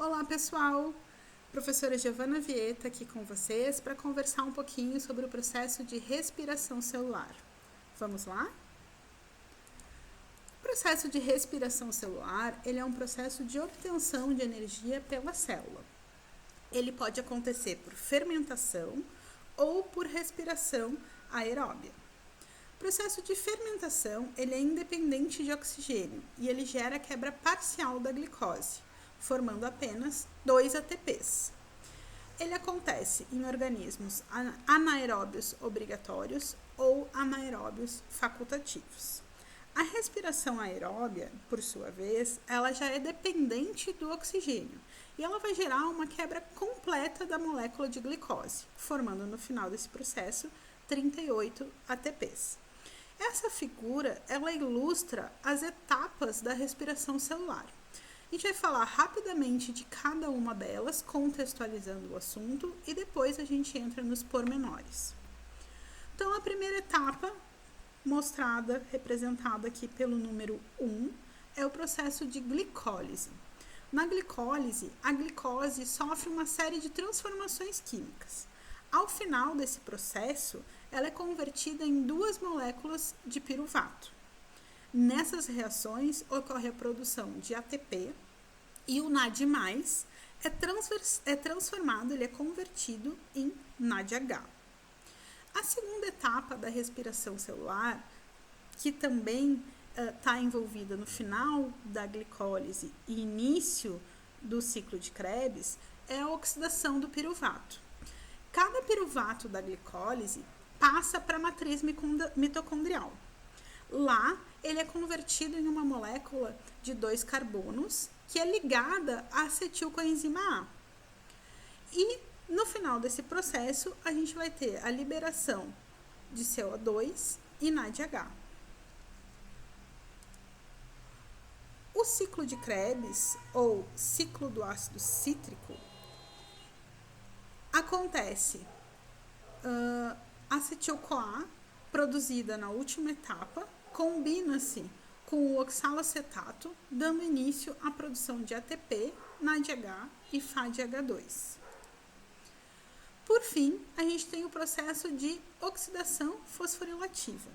Olá pessoal, professora Giovana Vieta aqui com vocês para conversar um pouquinho sobre o processo de respiração celular. Vamos lá? O processo de respiração celular, ele é um processo de obtenção de energia pela célula. Ele pode acontecer por fermentação ou por respiração aeróbia. O processo de fermentação, ele é independente de oxigênio e ele gera a quebra parcial da glicose, formando apenas 2 ATPs. Ele acontece em organismos anaeróbios obrigatórios ou anaeróbios facultativos. A respiração aeróbia, por sua vez, ela já é dependente do oxigênio e ela vai gerar uma quebra completa da molécula de glicose, formando no final desse processo 38 ATPs. Essa figura, ela ilustra as etapas da respiração celular. A gente vai falar rapidamente de cada uma delas, contextualizando o assunto, e depois a gente entra nos pormenores. Então, a primeira etapa, mostrada, representada aqui pelo número 1, é o processo de glicólise. Na glicólise, a glicose sofre uma série de transformações químicas. Ao final desse processo, ela é convertida em 2 moléculas de piruvato. Nessas reações, ocorre a produção de ATP e o NAD+, é transformado, ele é convertido em NADH. A segunda etapa da respiração celular, que também está envolvida no final da glicólise e início do ciclo de Krebs, é a oxidação do piruvato. Cada piruvato da glicólise passa para a matriz mitocondrial. Lá, ele é convertido em uma molécula de 2 carbonos, que é ligada à acetilcoenzima A. E, no final desse processo, a gente vai ter a liberação de CO2 e NADH. O ciclo de Krebs, ou ciclo do ácido cítrico, acontece acetil-CoA, produzida na última etapa, combina-se com o oxalacetato, dando início à produção de ATP, NADH e FADH2. Por fim, a gente tem o processo de oxidação fosforilativa,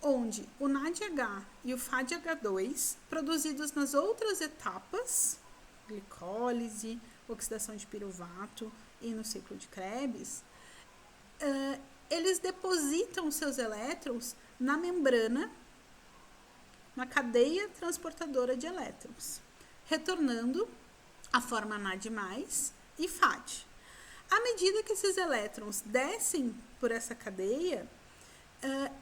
onde o NADH e o FADH2, produzidos nas outras etapas, glicólise, oxidação de piruvato e no ciclo de Krebs, eles depositam seus elétrons na membrana, na cadeia transportadora de elétrons, retornando a forma NAD+, e FAD. À medida que esses elétrons descem por essa cadeia,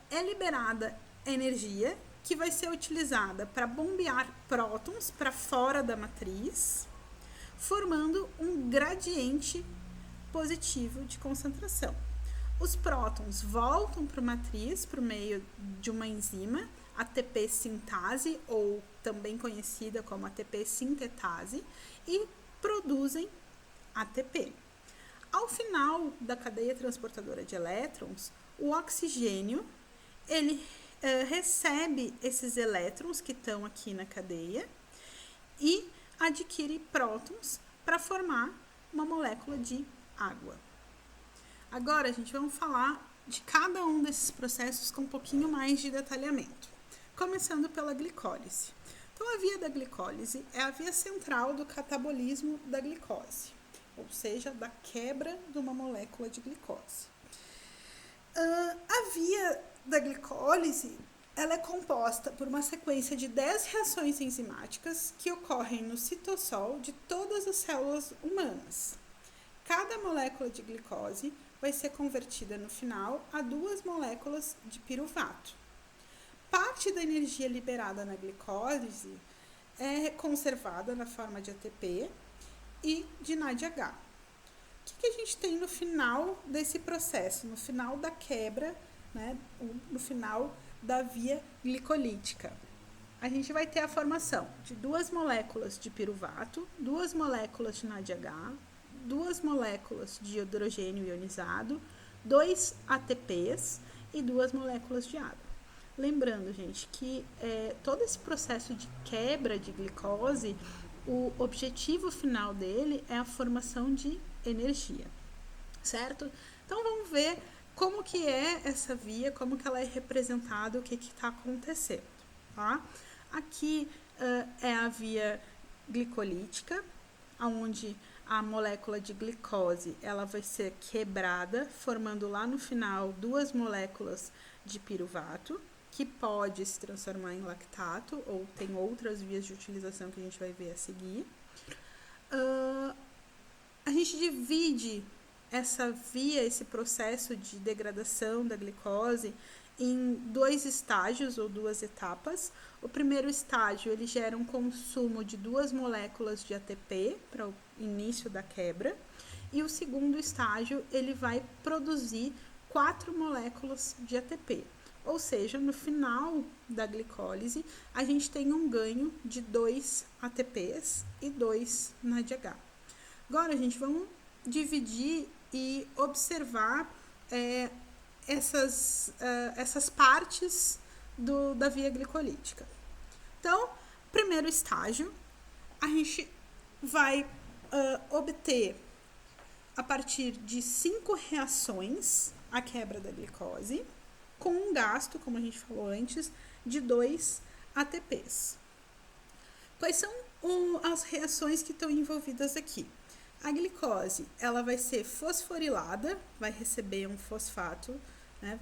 é liberada energia que vai ser utilizada para bombear prótons para fora da matriz, formando um gradiente positivo de concentração. Os prótons voltam para a matriz por meio de uma enzima, ATP sintase, ou também conhecida como ATP sintetase, e produzem ATP. Ao final da cadeia transportadora de elétrons, o oxigênio ele recebe esses elétrons que estão aqui na cadeia e adquire prótons para formar uma molécula de água. Agora, gente, vamos falar de cada um desses processos com um pouquinho mais de detalhamento. Começando pela glicólise. Então, a via da glicólise é a via central do catabolismo da glicose, ou seja, da quebra de uma molécula de glicose. A via da glicólise, ela é composta por uma sequência de 10 reações enzimáticas que ocorrem no citossol de todas as células humanas. Cada molécula de glicose vai ser convertida no final a 2 moléculas de piruvato. Parte da energia liberada na glicólise é conservada na forma de ATP e de NADH. O que a gente tem no final desse processo, no final da quebra, né, no final da via glicolítica? A gente vai ter a formação de 2 moléculas de piruvato, 2 moléculas de NADH, 2 moléculas de hidrogênio ionizado, 2 ATPs e 2 moléculas de água. Lembrando, gente, que todo esse processo de quebra de glicose o objetivo final dele é a formação de energia, certo? Então vamos ver como que é essa via, como que ela é representada, o que está acontecendo, tá? Aqui é a via glicolítica, onde a molécula de glicose ela vai ser quebrada, formando lá no final 2 moléculas de piruvato, que pode se transformar em lactato, ou tem outras vias de utilização que a gente vai ver a seguir. A gente divide essa via, esse processo de degradação da glicose em 2 estágios ou 2 etapas. O primeiro estágio ele gera um consumo de 2 moléculas de ATP para o início da quebra, e o segundo estágio ele vai produzir 4 moléculas de ATP. Ou seja, no final da glicólise, a gente tem um ganho de 2 ATPs e 2 NADH. Agora, gente, vamos dividir e observar essas partes da via glicolítica. Então, primeiro estágio, a gente vai obter, a partir de 5 reações, a quebra da glicose, com um gasto, como a gente falou antes, de 2 ATPs. Quais são as reações que estão envolvidas aqui? A glicose, ela vai ser fosforilada, vai receber um fosfato, né,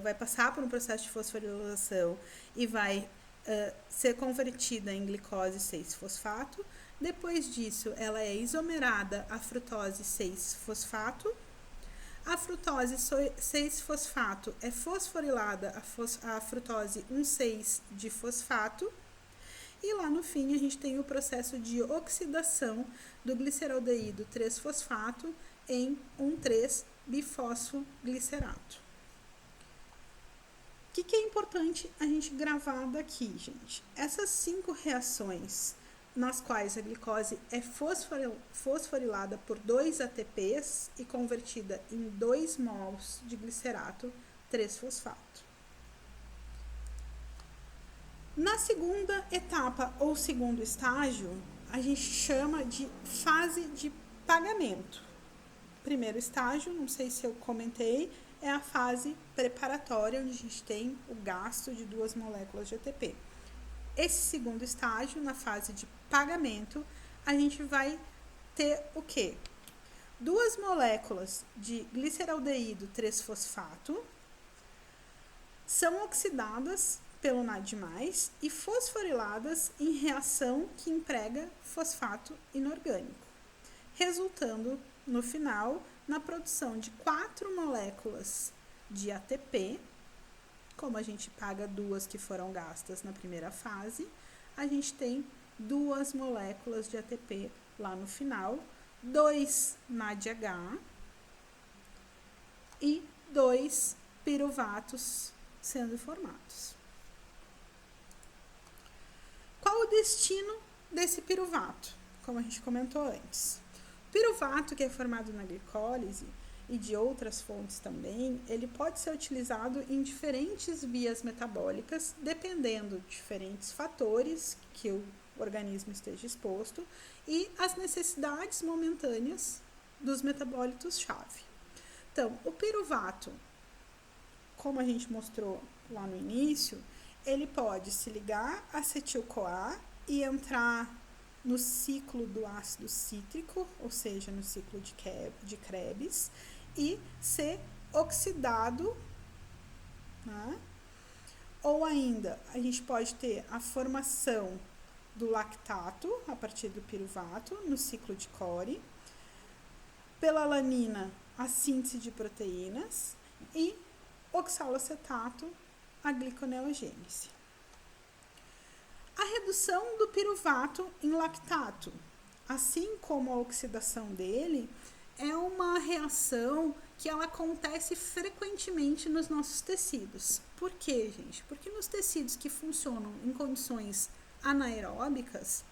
vai passar por um processo de fosforilação e vai ser convertida em glicose 6-fosfato. Depois disso, ela é isomerada a frutose 6-fosfato. A frutose 6-fosfato é fosforilada a frutose 1,6-difosfato. E lá no fim a gente tem o processo de oxidação do gliceraldeído 3-fosfato em 1,3-bifosfoglicerato. O que é importante a gente gravar daqui, gente? Essas 5 reações nas quais a glicose é fosforilada por 2 ATPs e convertida em 2 mols de glicerato 3-fosfato. Na segunda etapa ou segundo estágio, a gente chama de fase de pagamento. Primeiro estágio, não sei se eu comentei, é a fase preparatória, onde a gente tem o gasto de 2 moléculas de ATP. Esse segundo estágio, na fase de pagamento, a gente vai ter o quê? 2 moléculas de gliceraldeído 3-fosfato são oxidadas pelo NAD+, e fosforiladas em reação que emprega fosfato inorgânico, resultando, no final, na produção de 4 moléculas de ATP. Como a gente paga 2 que foram gastas na primeira fase, a gente tem 2 moléculas de ATP lá no final, 2 NADH e 2 piruvatos sendo formados. Qual o destino desse piruvato? Como a gente comentou antes. O piruvato, que é formado na glicólise e de outras fontes também, ele pode ser utilizado em diferentes vias metabólicas, dependendo de diferentes fatores que o organismo esteja exposto e as necessidades momentâneas dos metabólitos-chave. Então, o piruvato, como a gente mostrou lá no início, ele pode se ligar a acetil-CoA e entrar no ciclo do ácido cítrico, ou seja, no ciclo de Krebs, e ser oxidado, né? Ou ainda, a gente pode ter a formação do lactato a partir do piruvato no ciclo de Cori, pela alanina, a síntese de proteínas, e oxalacetato, a gliconeogênese. A redução do piruvato em lactato, assim como a oxidação dele, é uma reação que ela acontece frequentemente nos nossos tecidos. Por quê, gente? Porque nos tecidos que funcionam em condições anaeróbicas,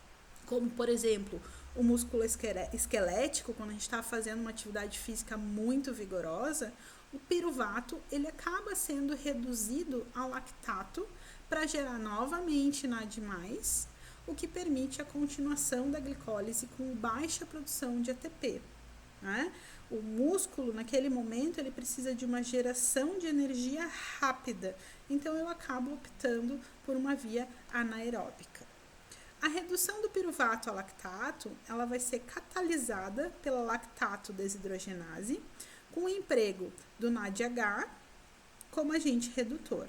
como por exemplo o músculo esquelético, quando a gente está fazendo uma atividade física muito vigorosa, o piruvato ele acaba sendo reduzido ao lactato para gerar novamente NAD+, o que permite a continuação da glicólise com baixa produção de ATP. Né? O músculo, naquele momento, ele precisa de uma geração de energia rápida, então eu acabo optando por uma via anaeróbica. A redução do piruvato a lactato, ela vai ser catalisada pela lactato desidrogenase, com o emprego do NADH como agente redutor.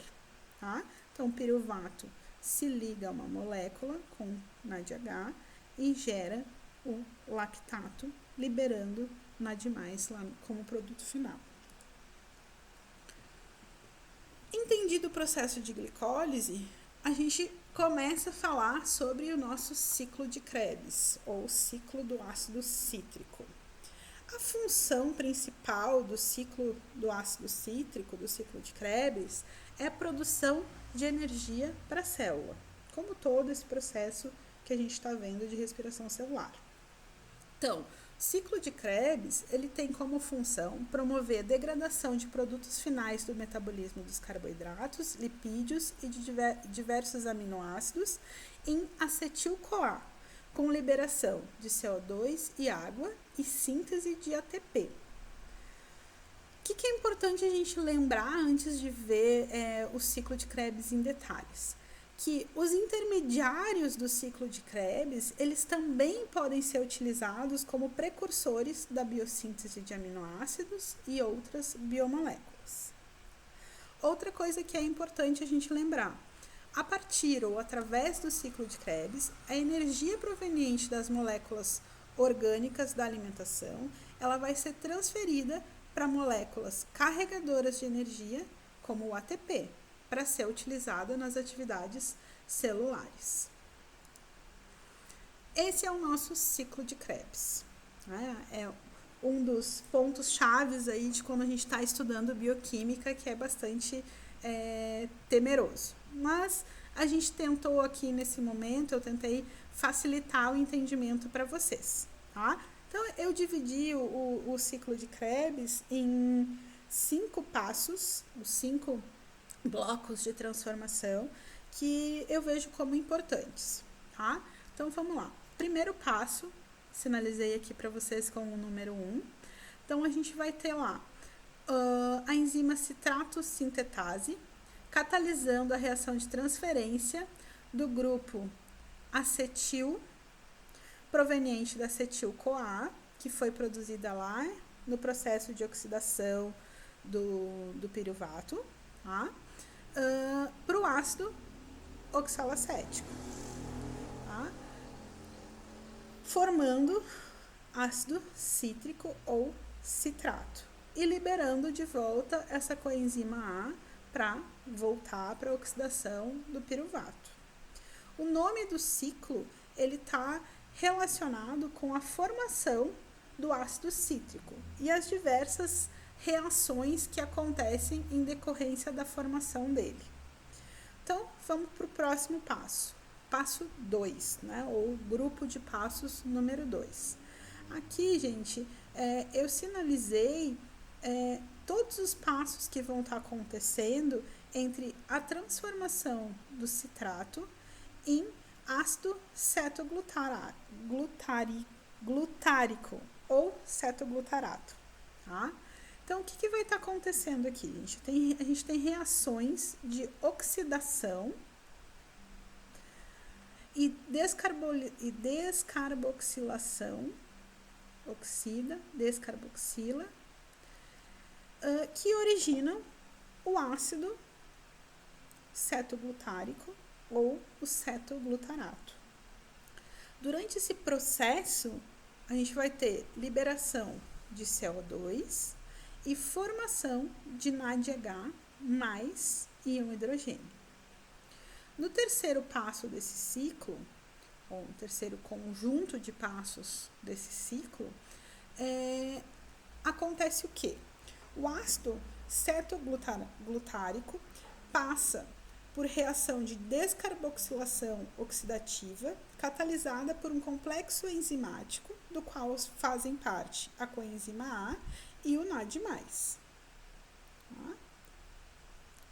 Tá? Então, o piruvato se liga a uma molécula com NADH e gera o lactato, liberando NAD+, lá como produto final. Entendido o processo de glicólise, a gente começa a falar sobre o nosso ciclo de Krebs, ou ciclo do ácido cítrico. A função principal do ciclo do ácido cítrico, do ciclo de Krebs, é a produção de energia para a célula, como todo esse processo que a gente está vendo de respiração celular. Então, o ciclo de Krebs, ele tem como função promover a degradação de produtos finais do metabolismo dos carboidratos, lipídios e de diversos aminoácidos em acetil-CoA, com liberação de CO2 e água e síntese de ATP. O que é importante a gente lembrar antes de ver o ciclo de Krebs em detalhes? Que os intermediários do ciclo de Krebs, eles também podem ser utilizados como precursores da biossíntese de aminoácidos e outras biomoléculas. Outra coisa que é importante a gente lembrar, a partir ou através do ciclo de Krebs, a energia proveniente das moléculas orgânicas da alimentação, ela vai ser transferida para moléculas carregadoras de energia, como o ATP, para ser utilizada nas atividades celulares. Esse é o nosso ciclo de Krebs. Né? É um dos pontos chaves aí de quando a gente está estudando bioquímica, que é bastante temeroso. Mas a gente tentou aqui nesse momento, eu tentei facilitar o entendimento para vocês. Tá? Então, eu dividi o ciclo de Krebs em 5 passos, os 5 blocos de transformação que eu vejo como importantes, tá? Então, vamos lá. Primeiro passo, sinalizei aqui para vocês como o número 1. Então, a gente vai ter lá a enzima citrato sintetase, catalisando a reação de transferência do grupo acetil, proveniente da acetil-CoA, que foi produzida lá no processo de oxidação do piruvato, tá? Para o ácido oxalacético, tá? Formando ácido cítrico ou citrato e liberando de volta essa coenzima A para voltar para a oxidação do piruvato. O nome do ciclo ele está relacionado com a formação do ácido cítrico e as diversas reações que acontecem em decorrência da formação dele. Então, vamos para o próximo passo. Passo 2, né? Ou grupo de passos número 2. Aqui, gente, eu sinalizei todos os passos que vão estar acontecendo entre a transformação do citrato em ácido cetoglutarico ou cetoglutarato, tá? Então, o que vai estar acontecendo aqui? A gente tem reações de oxidação e descarboxilação, descarboxila, que originam o ácido cetoglutárico ou o cetoglutarato. Durante esse processo, a gente vai ter liberação de CO2 e formação de NADH mais íon hidrogênio. No terceiro passo desse ciclo, ou no terceiro conjunto de passos desse ciclo, acontece o quê? O ácido cetoglutárico passa por reação de descarboxilação oxidativa, catalisada por um complexo enzimático, do qual fazem parte a coenzima A e o NAD+. Tá?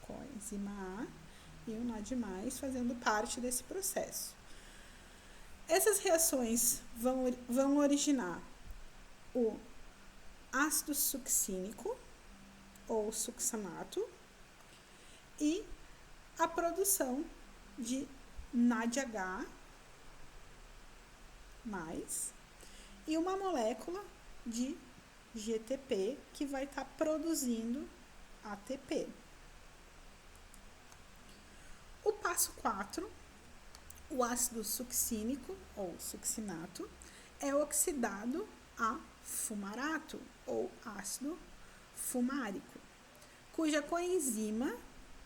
Coenzima A e o NAD+, fazendo parte desse processo. Essas reações vão originar o ácido succínico ou succinato e a produção de NADH e uma molécula de GTP que vai estar produzindo ATP. O passo 4, o ácido succínico ou succinato é oxidado a fumarato ou ácido fumárico, cuja coenzima,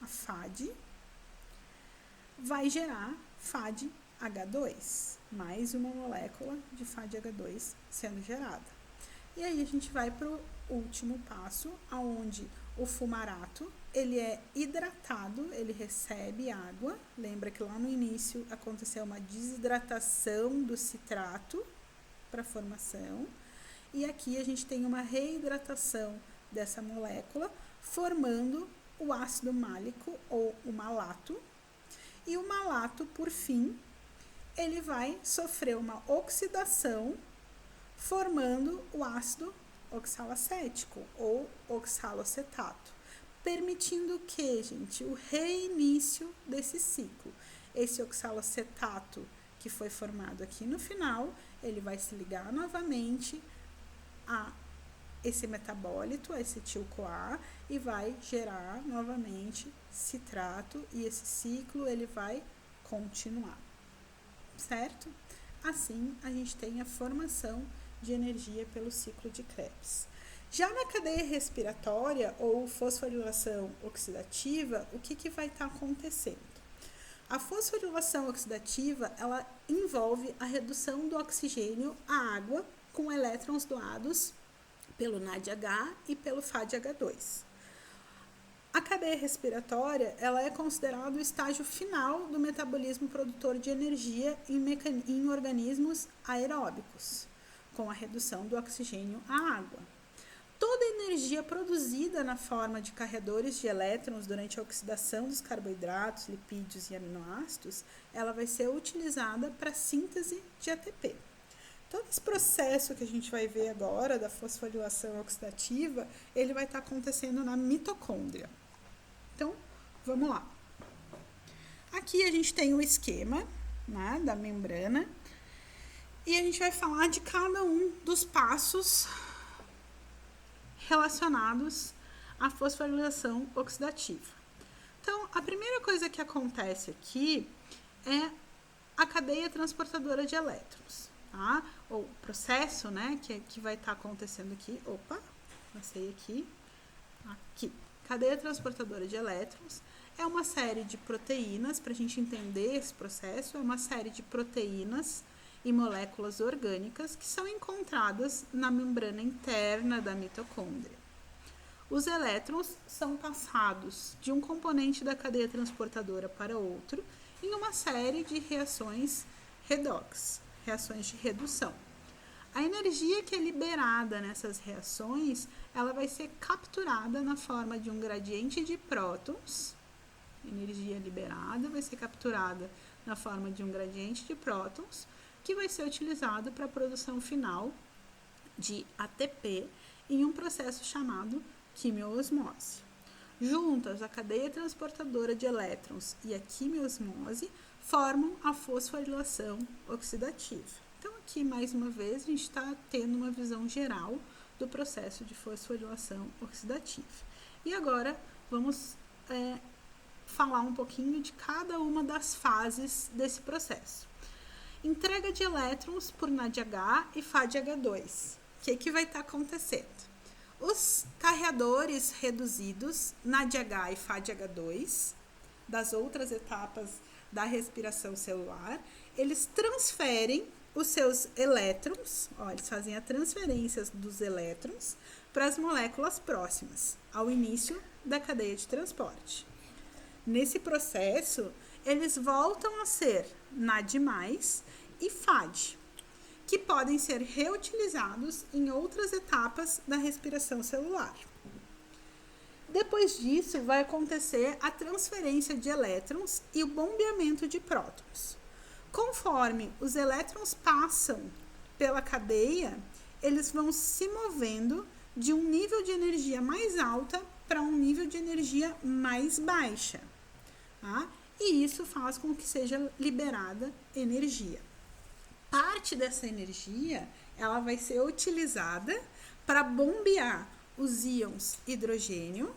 a FAD, vai gerar FADH2, mais uma molécula de FADH2 sendo gerada. E aí a gente vai para o último passo, onde o fumarato ele é hidratado, ele recebe água. Lembra que lá no início aconteceu uma desidratação do citrato para a formação. E aqui a gente tem uma reidratação dessa molécula, formando o ácido málico ou o malato. E o malato, por fim, ele vai sofrer uma oxidação, formando o ácido oxalacético ou oxalocetato, permitindo que, gente, o reinício desse ciclo. Esse oxalocetato que foi formado aqui no final, ele vai se ligar novamente a esse metabólito, a acetil-CoA, e vai gerar novamente citrato, e esse ciclo ele vai continuar, certo? Assim, a gente tem a formação de energia pelo ciclo de Krebs. Já na cadeia respiratória ou fosforilação oxidativa, o que vai estar acontecendo? A fosforilação oxidativa, ela envolve a redução do oxigênio à água com elétrons doados pelo NADH e pelo FADH2. A cadeia respiratória, ela é considerada o estágio final do metabolismo produtor de energia em organismos aeróbicos, com a redução do oxigênio à água. Toda a energia produzida na forma de carregadores de elétrons durante a oxidação dos carboidratos, lipídios e aminoácidos, ela vai ser utilizada para a síntese de ATP. Todo esse processo que a gente vai ver agora da fosforilação oxidativa, ele vai estar acontecendo na mitocôndria. Então, vamos lá. Aqui a gente tem o esquema, né, da membrana e a gente vai falar de cada um dos passos relacionados à fosforilação oxidativa. Então, a primeira coisa que acontece aqui é a cadeia transportadora de elétrons, tá? Ou processo, né, que vai estar acontecendo aqui. Opa, passei aqui. Aqui. Cadeia transportadora de elétrons é uma série de proteínas, para a gente entender esse processo, é uma série de proteínas e moléculas orgânicas que são encontradas na membrana interna da mitocôndria. Os elétrons são passados de um componente da cadeia transportadora para outro em uma série de reações redox, reações de redução. A energia que é liberada nessas reações, ela vai ser capturada na forma de um gradiente de prótons. A energia liberada vai ser capturada na forma de um gradiente de prótons, que vai ser utilizado para a produção final de ATP em um processo chamado quimiosmose. Juntas, a cadeia transportadora de elétrons e a quimiosmose formam a fosforilação oxidativa. Então, aqui, mais uma vez, a gente está tendo uma visão geral do processo de fosforilação oxidativa. E agora, vamos falar um pouquinho de cada uma das fases desse processo. Entrega de elétrons por NADH e FADH2. O que vai estar acontecendo? Os carreadores reduzidos, NADH e FADH2, das outras etapas da respiração celular, eles transferem os seus elétrons, eles fazem a transferência dos elétrons para as moléculas próximas, ao início da cadeia de transporte. Nesse processo, eles voltam a ser NAD+, e FAD, que podem ser reutilizados em outras etapas da respiração celular. Depois disso, vai acontecer a transferência de elétrons e o bombeamento de prótons. Conforme os elétrons passam pela cadeia, eles vão se movendo de um nível de energia mais alta para um nível de energia mais baixa, tá? E isso faz com que seja liberada energia. Parte dessa energia, ela vai ser utilizada para bombear os íons hidrogênio,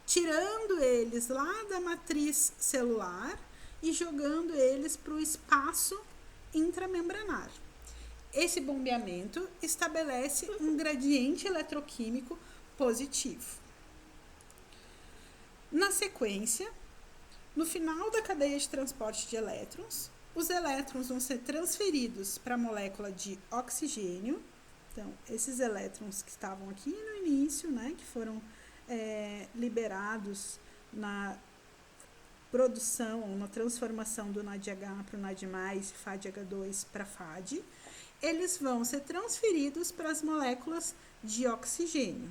tirando eles lá da matriz celular e jogando eles para o espaço intramembranar. Esse bombeamento estabelece um gradiente eletroquímico positivo. Na sequência, no final da cadeia de transporte de elétrons, os elétrons vão ser transferidos para a molécula de oxigênio. Então, esses elétrons que estavam aqui no início, né, que foram liberados na produção ou na transformação do NADH para o NAD+, e FADH2 para FAD, eles vão ser transferidos para as moléculas de oxigênio.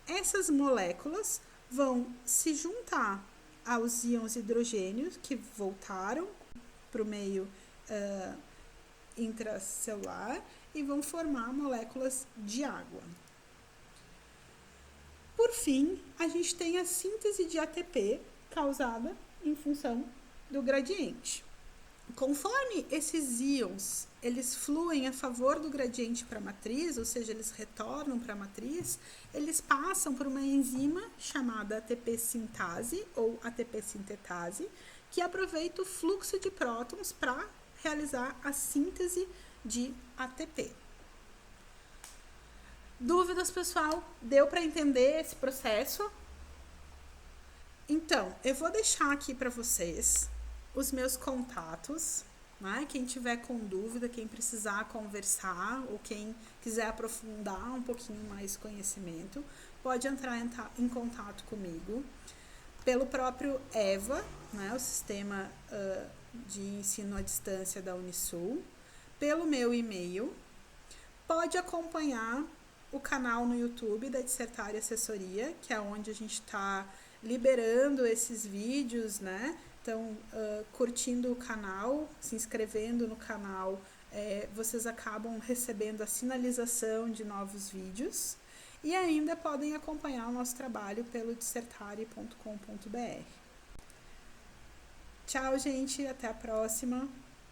Essas moléculas vão se juntar aos íons hidrogênios que voltaram para o meio intracelular e vão formar moléculas de água. Por fim, a gente tem a síntese de ATP causada em função do gradiente. Conforme esses íons eles fluem a favor do gradiente para a matriz, ou seja, eles retornam para a matriz, eles passam por uma enzima chamada ATP sintase ou ATP sintetase, que aproveita o fluxo de prótons para realizar a síntese de ATP. Dúvidas, pessoal? Deu para entender esse processo? Então, eu vou deixar aqui para vocês os meus contatos, né? Quem tiver com dúvida, quem precisar conversar ou quem quiser aprofundar um pouquinho mais conhecimento, pode entrar em contato comigo pelo próprio EVA, né? O Sistema de Ensino à Distância da Unisul, pelo meu e-mail, pode acompanhar o canal no YouTube da Dissertar Assessoria, que é onde a gente está liberando esses vídeos, né? Então, curtindo o canal, se inscrevendo no canal, vocês acabam recebendo a sinalização de novos vídeos e ainda podem acompanhar o nosso trabalho pelo dissertare.com.br. Tchau, gente, até a próxima.